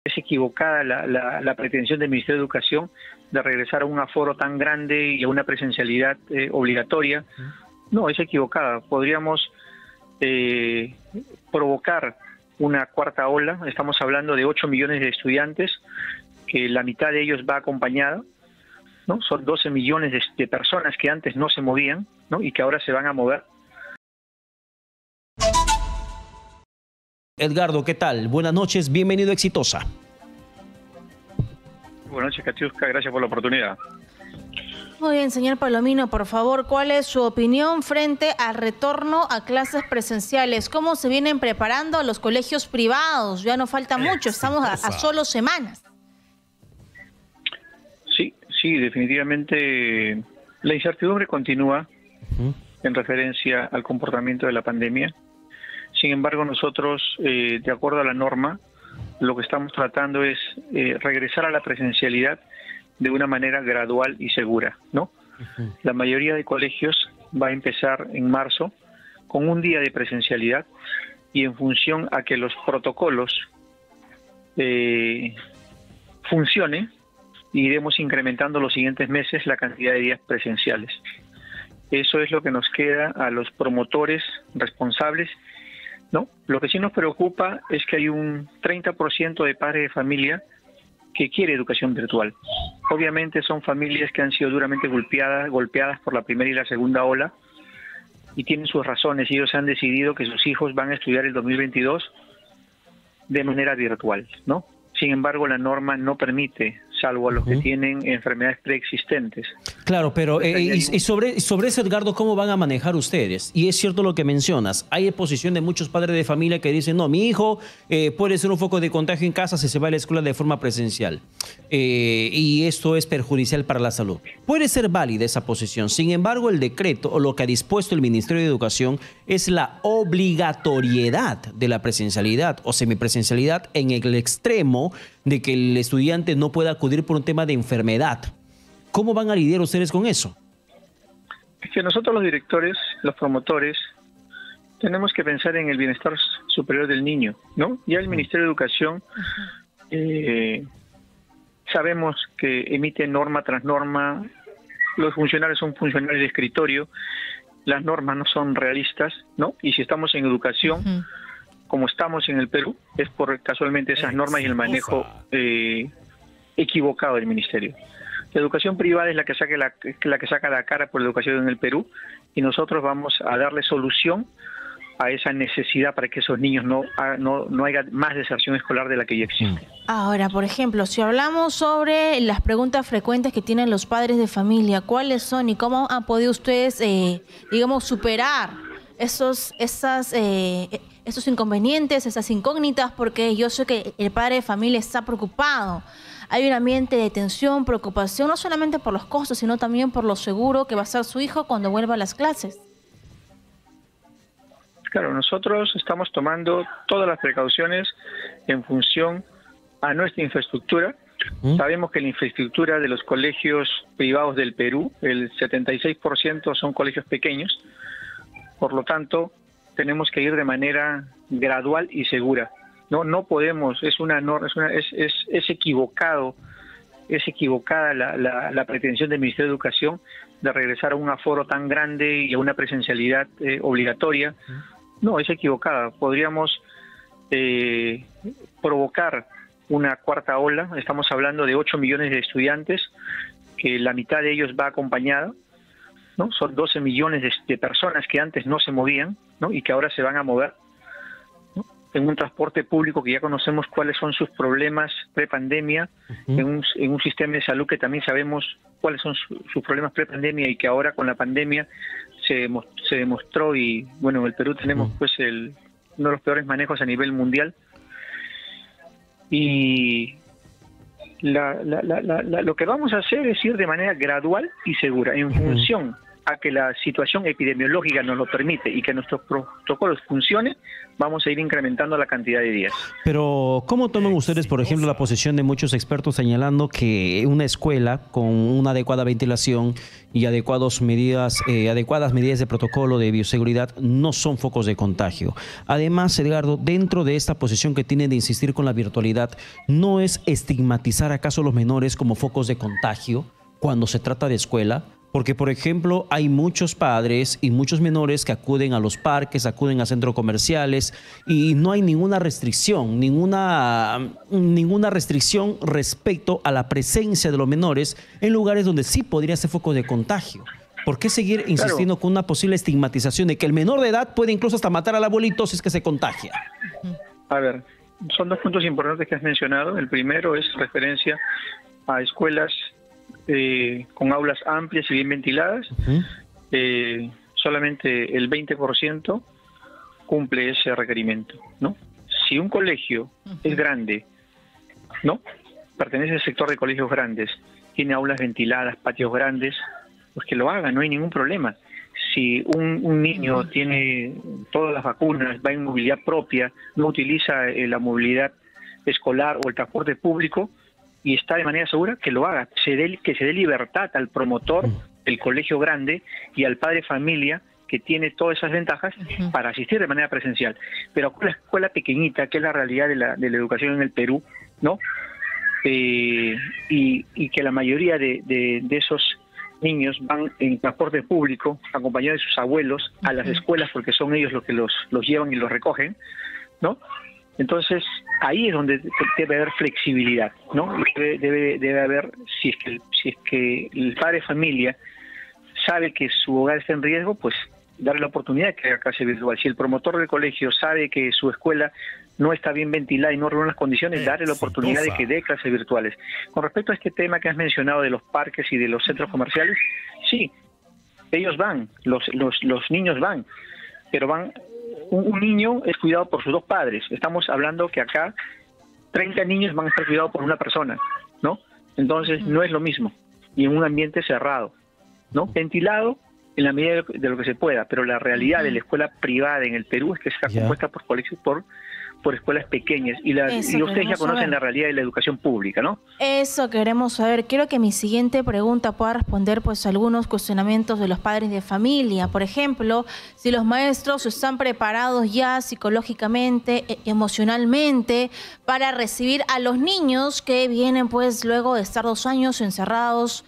Es equivocada la pretensión del Ministerio de Educación de regresar a un aforo tan grande y a una presencialidad obligatoria. No, es equivocada. Podríamos provocar una cuarta ola. Estamos hablando de 8 millones de estudiantes, que la mitad de ellos va acompañada, ¿no? Son 12 millones de personas que antes no se movían, ¿no? Y que ahora se van a mover. Edgardo, ¿qué tal? Buenas noches, bienvenido a Exitosa. Buenas noches, Katiuska, gracias por la oportunidad. Muy bien, señor Palomino, por favor, ¿cuál es su opinión frente al retorno a clases presenciales? ¿Cómo se vienen preparando los colegios privados? Ya no falta mucho, estamos a solo semanas. Sí, definitivamente la incertidumbre continúa en referencia al comportamiento de la pandemia. Sin embargo, nosotros, de acuerdo a la norma, lo que estamos tratando es regresar a la presencialidad de una manera gradual y segura, ¿no? La mayoría de colegios va a empezar en marzo con un día de presencialidad, y en función a que los protocolos funcionen, iremos incrementando los siguientes meses la cantidad de días presenciales. Eso es lo que nos queda a los promotores responsables, ¿no? Lo que sí nos preocupa es que hay un 30% de padres de familia que quiere educación virtual. Obviamente son familias que han sido duramente golpeadas por la primera y la segunda ola, y tienen sus razones, y ellos han decidido que sus hijos van a estudiar el 2022 de manera virtual, ¿no? Sin embargo, la norma no permite, salvo a los que tienen enfermedades preexistentes. Claro, pero y sobre eso, Edgardo, ¿cómo van a manejar ustedes? Y es cierto lo que mencionas, hay posición de muchos padres de familia que dicen, no, mi hijo puede ser un foco de contagio en casa si se va a la escuela de forma presencial, y esto es perjudicial para la salud. Puede ser válida esa posición, sin embargo, el decreto o lo que ha dispuesto el Ministerio de Educación es la obligatoriedad de la presencialidad o semipresencialidad en el extremo de que el estudiante no pueda acudir por un tema de enfermedad. ¿Cómo van a lidiar ustedes con eso? Es que nosotros los directores, los promotores, tenemos que pensar en el bienestar superior del niño, ¿no? Ya el Ministerio de Educación sabemos que emite norma tras norma, los funcionarios son funcionarios de escritorio, las normas no son realistas, ¿no? Y si estamos en educación, como estamos en el Perú, es por casualmente esas normas y el manejo equivocado del Ministerio. La educación privada es la que saca la cara por la educación en el Perú, y nosotros vamos a darle solución a esa necesidad para que esos niños no haya más deserción escolar de la que ya existe. Ahora, por ejemplo, si hablamos sobre las preguntas frecuentes que tienen los padres de familia, ¿cuáles son y cómo han podido ustedes, digamos, superar esos inconvenientes, esas incógnitas? Porque yo sé que el padre de familia está preocupado. Hay un ambiente de tensión, preocupación, no solamente por los costos, sino también por lo seguro que va a estar su hijo cuando vuelva a las clases. Claro, nosotros estamos tomando todas las precauciones en función a nuestra infraestructura. Sabemos que la infraestructura de los colegios privados del Perú, el 76% son colegios pequeños, por lo tanto, tenemos que ir de manera gradual y segura. No podemos, es equivocada la pretensión del Ministerio de Educación de regresar a un aforo tan grande y a una presencialidad obligatoria. No, es equivocada. Podríamos provocar una cuarta ola. Estamos hablando de 8 millones de estudiantes, que la mitad de ellos va acompañada, ¿no? Son 12 millones de personas que antes no se movían, ¿no? Y que ahora se van a mover, ¿no? En un transporte público que ya conocemos cuáles son sus problemas prepandemia, en un sistema de salud que también sabemos cuáles son sus problemas prepandemia, y que ahora con la pandemia se demostró, y bueno, en el Perú tenemos pues uno de los peores manejos a nivel mundial. Y lo que vamos a hacer es ir de manera gradual y segura, en función a que la situación epidemiológica nos lo permite y que nuestros protocolos funcionen, vamos a ir incrementando la cantidad de días. Pero, ¿cómo toman ustedes, por ejemplo, la posición de muchos expertos señalando que una escuela con una adecuada ventilación y adecuadas medidas de protocolo de bioseguridad no son focos de contagio? Además, Edgardo, dentro de esta posición que tienen de insistir con la virtualidad, ¿no es estigmatizar acaso a los menores como focos de contagio cuando se trata de escuela? Porque, por ejemplo, hay muchos padres y muchos menores que acuden a los parques, acuden a centros comerciales y no hay ninguna restricción respecto a la presencia de los menores en lugares donde sí podría ser foco de contagio. ¿Por qué seguir insistiendo con una posible estigmatización de que el menor de edad puede incluso hasta matar al abuelito si es que se contagia? A ver, son dos puntos importantes que has mencionado. El primero es referencia a escuelas con aulas amplias y bien ventiladas. Solamente el 20% cumple ese requerimiento, ¿no? Si un colegio es grande, ¿no?, pertenece al sector de colegios grandes, tiene aulas ventiladas, patios grandes, pues que lo haga, no hay ningún problema. Si un niño tiene todas las vacunas, va en movilidad propia, no utiliza la movilidad escolar o el transporte público, y está de manera segura, que lo haga, que se dé libertad al promotor del colegio grande y al padre de familia que tiene todas esas ventajas para asistir de manera presencial. Pero con la escuela pequeñita, que es la realidad de la educación en el Perú, ¿no? Y que la mayoría de esos niños van en transporte público, acompañados de sus abuelos, a las escuelas, porque son ellos los que los llevan y los recogen, ¿no? Entonces, ahí es donde debe haber flexibilidad, ¿no? Debe haber, si es que el padre de familia sabe que su hogar está en riesgo, pues darle la oportunidad de que haga clase virtual. Si el promotor del colegio sabe que su escuela no está bien ventilada y no reúne las condiciones, darle la oportunidad de que dé clases virtuales. Con respecto a este tema que has mencionado de los parques y de los centros comerciales, sí, ellos van, los niños van, pero van... Un niño es cuidado por sus dos padres. Estamos hablando que acá 30 niños van a estar cuidados por una persona, ¿no? Entonces no es lo mismo. Y en un ambiente cerrado, ¿no? Ventilado en la medida de lo que se pueda, pero la realidad de la escuela privada en el Perú es que está compuesta por colegios, por escuelas pequeñas, y ustedes ya conocen la realidad de la educación pública, ¿no? Eso queremos saber. Quiero que mi siguiente pregunta pueda responder pues algunos cuestionamientos de los padres de familia. Por ejemplo, si los maestros están preparados ya psicológicamente, emocionalmente, para recibir a los niños que vienen pues luego de estar 2 años encerrados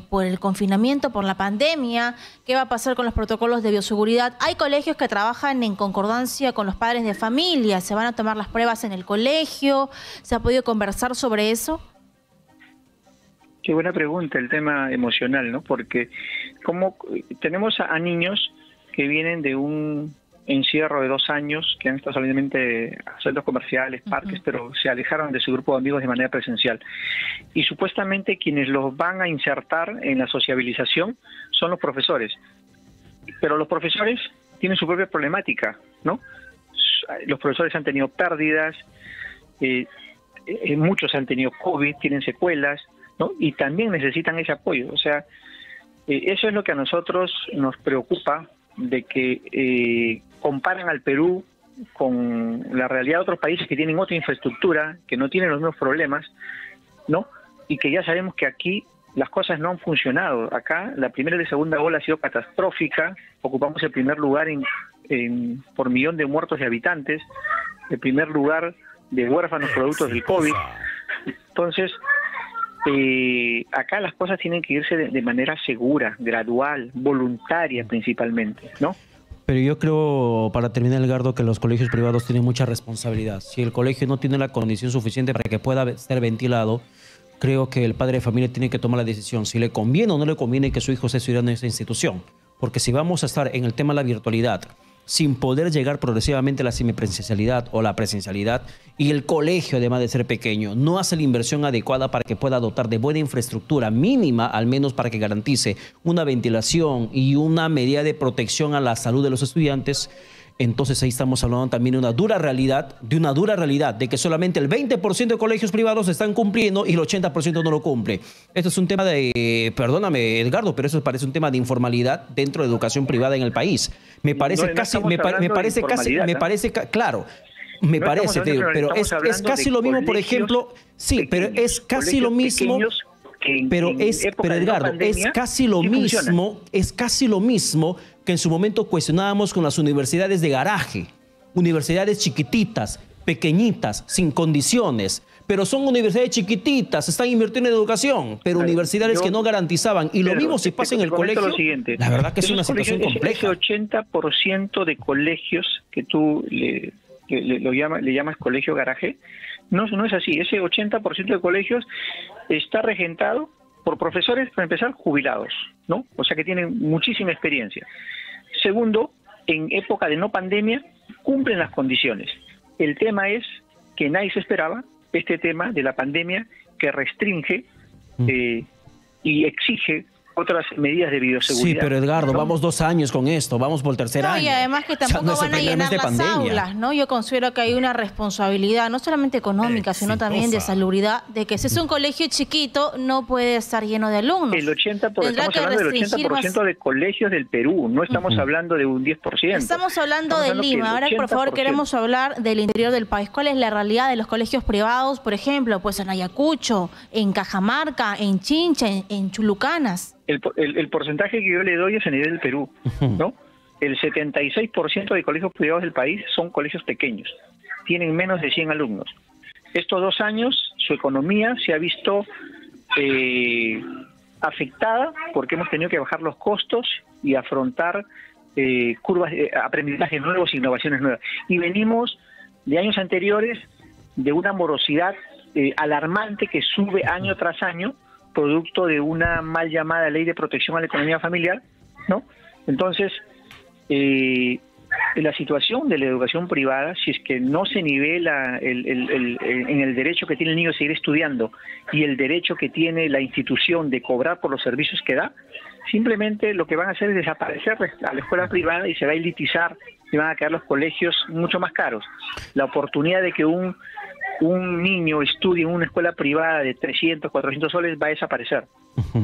por el confinamiento, por la pandemia. ¿Qué va a pasar con los protocolos de bioseguridad? Hay colegios que trabajan en concordancia con los padres de familia. ¿Se van a tomar las pruebas en el colegio? ¿Se ha podido conversar sobre eso? Qué buena pregunta, el tema emocional, ¿no? Porque como tenemos a niños que vienen de un encierro de 2 años, que han estado solamente a centros comerciales, parques, pero se alejaron de su grupo de amigos de manera presencial. Y supuestamente quienes los van a insertar en la sociabilización son los profesores. Pero los profesores tienen su propia problemática, ¿no? Los profesores han tenido pérdidas, muchos han tenido COVID, tienen secuelas, ¿no? Y también necesitan ese apoyo. O sea, eso es lo que a nosotros nos preocupa, de que comparan al Perú con la realidad de otros países que tienen otra infraestructura, que no tienen los mismos problemas, ¿no? Y que ya sabemos que aquí las cosas no han funcionado. Acá la primera y la segunda ola ha sido catastrófica, ocupamos el primer lugar por millón de muertos y habitantes, el primer lugar de huérfanos productos del COVID. Entonces, acá las cosas tienen que irse de manera segura, gradual, voluntaria principalmente, ¿no? Pero yo creo, para terminar, Edgardo, que los colegios privados tienen mucha responsabilidad. Si el colegio no tiene la condición suficiente para que pueda ser ventilado, creo que el padre de familia tiene que tomar la decisión si le conviene o no le conviene que su hijo sea estudiando en esa institución. Porque si vamos a estar en el tema de la virtualidad, sin poder llegar progresivamente a la semipresencialidad o la presencialidad, y el colegio, además de ser pequeño, no hace la inversión adecuada para que pueda dotar de buena infraestructura mínima, al menos para que garantice una ventilación y una medida de protección a la salud de los estudiantes, entonces ahí estamos hablando también de una dura realidad, de que solamente el 20% de colegios privados están cumpliendo y el 80% no lo cumple. Esto es un tema de, perdóname Edgardo, pero eso parece un tema de informalidad dentro de educación privada en el país. Me parece pero es casi lo mismo, por ejemplo, sí, pero es casi lo mismo. Pero Edgardo, es casi lo mismo que en su momento cuestionábamos con las universidades de garaje, universidades chiquititas, pequeñitas, sin condiciones, pero son universidades chiquititas, están invirtiendo en educación, pero universidades que no garantizaban, y lo mismo si pasa en el colegio, la verdad que es una situación compleja. Ese 80% de colegios que tú le llamas colegio garaje, no es así. Ese 80% de colegios está regentado por profesores, para empezar, jubilados, ¿no? O sea que tienen muchísima experiencia. Segundo, en época de no pandemia, cumplen las condiciones. El tema es que nadie se esperaba, este tema de la pandemia que restringe y exige otras medidas de bioseguridad. Sí, pero Edgardo, vamos 2 años con esto, vamos por el tercer año. Y además que tampoco van a llenar las aulas, ¿no? Yo considero que hay una responsabilidad, no solamente económica, sino también de salubridad, de que si es un colegio chiquito, no puede estar lleno de alumnos. Estamos hablando del 80% de colegios del Perú, no estamos hablando de un 10%. Estamos hablando de Lima. Ahora, por favor, queremos hablar del interior del país. ¿Cuál es la realidad de los colegios privados, por ejemplo, pues en Ayacucho, en Cajamarca, en Chincha, en Chulucanas? El porcentaje que yo le doy es a nivel del Perú, ¿no? El 76% de colegios privados del país son colegios pequeños, tienen menos de 100 alumnos. Estos 2 años su economía se ha visto afectada porque hemos tenido que bajar los costos y afrontar curvas de aprendizaje nuevos, innovaciones nuevas. Y venimos de años anteriores de una morosidad alarmante que sube año tras año, producto de una mal llamada ley de protección a la economía familiar, ¿no? Entonces, la situación de la educación privada, si es que no se nivela en el derecho que tiene el niño a seguir estudiando y el derecho que tiene la institución de cobrar por los servicios que da, simplemente lo que van a hacer es desaparecer a la escuela privada y se va a elitizar y van a quedar los colegios mucho más caros. La oportunidad de que un niño estudie en una escuela privada de 300, 400 soles va a desaparecer.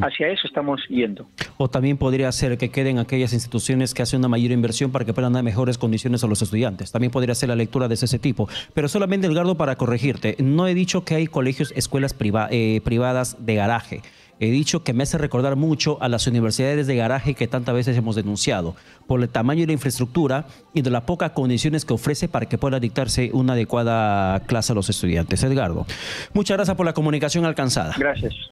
Hacia eso estamos yendo. O también podría ser que queden aquellas instituciones que hacen una mayor inversión para que puedan dar mejores condiciones a los estudiantes. También podría ser la lectura de ese tipo. Pero solamente, Edgardo, para corregirte, no he dicho que hay colegios, escuelas privadas de garaje. He dicho que me hace recordar mucho a las universidades de garaje que tantas veces hemos denunciado, por el tamaño de la infraestructura y de las pocas condiciones que ofrece para que pueda dictarse una adecuada clase a los estudiantes. Edgardo, muchas gracias por la comunicación alcanzada. Gracias.